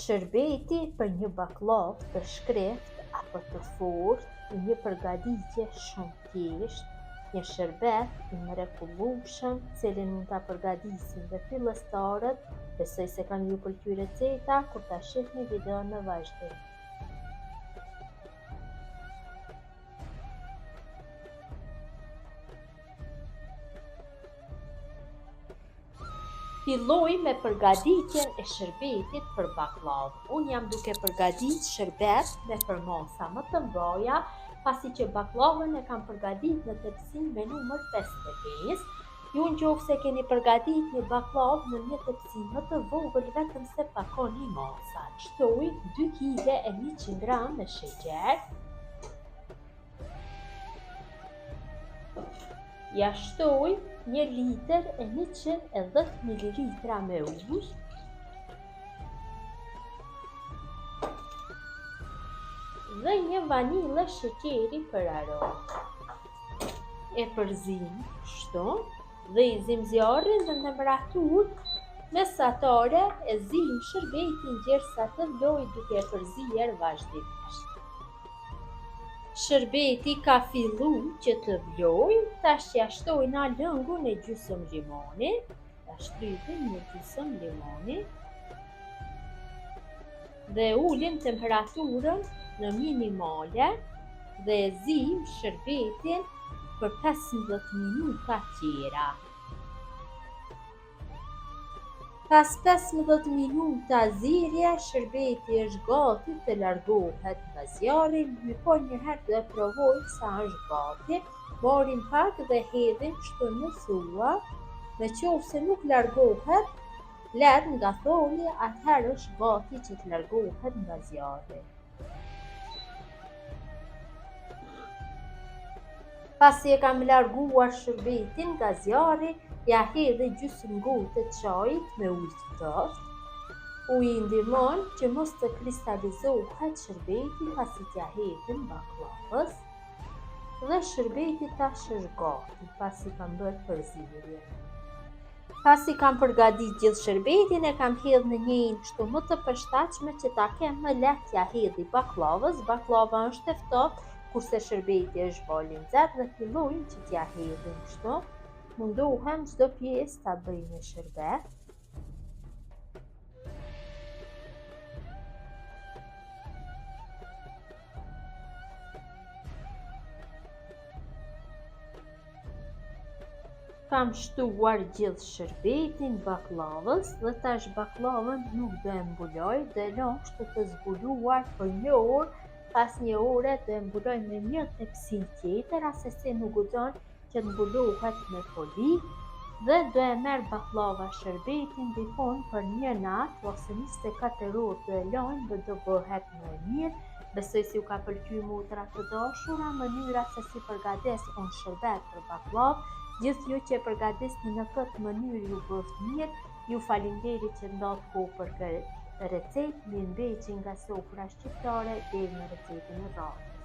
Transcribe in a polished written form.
Shërbeti për një bakllavë të shkreftë apo të fortë, një përgatitje shumë thjeshtë, një shërbet i mrekullueshëm, cilin mund ta përgatisin dhe fillestarët. Besoj se kanë ju pëlqyer receta kur ta shihni videon në vazhdim. Filloj me përgatitjen e shërbetit për baklavë. Unë jam duke përgatit shërbet me përmosa më të mdoja, pasi që baklavën e kam përgatit në tepsin me numër 55. Ju nëse keni përgatit një baklavë në një tepsi më të vogël, vetëm se pakoni masa. Shtoj 2 kg e 100 gram me sheqer. Ja shtoj 1 litër e 110 ml me ujë. Dhe një vanilë sheqeri për aromë. E përzim kështu dhe i zim zjarrin në temperaturë mesatare, e zim shërbetin gjersa të vlojë duke e përzier vazhdimisht. Shërbeti ka fillu që të vlojë, tash ja shtojna lëngun e gjysmë limoni, ta shtypim një gjysmë limoni dhe ulim temperaturën në minimale dhe e zim shërbetin për 15 minuta tjera. Pas 15 minuta zirje, shërbeti është gati të largohet nga zjarri. Lypo njëherë dhe provoj sa është gati. Morim pak dhe hedhim kështu në thua. Nëse nuk largohet, lër nga tholi, atëherë është gati që të largohet nga zjarri. Pasi e kam larguar shërbetin nga zjarri, ja hedhi gjysmë gotë çajit me ujë të ftohtë. Uji ndihmon që mos të kristalizohet shërbeti pasi t'ja hedhim baklavës. Dhe shërbeti tash është gati, pasi kam bërë përzierje. Pasi kam përgatit gjithë shërbetin, e kam hedhë në një enë kështu më të përshtatshme që ta kem më lehtë t'ja hedhi baklavës. Baklava është e ftohtë, kurse shërbeti është bali nxehtë dhe fillojmë që t'ja hedhim kështu. Mundohem çdo pjesë ta bëj me shërbet. Kam shtuar gjithë shërbetin baklavës dhe tash baklavën nuk do e mbuloj, do e lëm kështu të zbuluar për 1 orë. Pas 1 ore do e mbuloj me një tepsi tjetër, asesi nuk guxon që të mbulohet me foli, dhe do e merr baklava shërbetin dikon për 1 natë ose 24 orë do e lajm dhe do bëhet më mirë. Besoj se ju ka pëlqyer motra të dashura mënyra se si përgatis unë shërbet për baklavë. Gjithë ju që e përgatisni në këtë mënyrë ju bëft mirë. Ju faleminderit që ndatë kohë për këtë recetë. Mirëmbëjtje nga sofra shqiptare deri në recetën e radhës.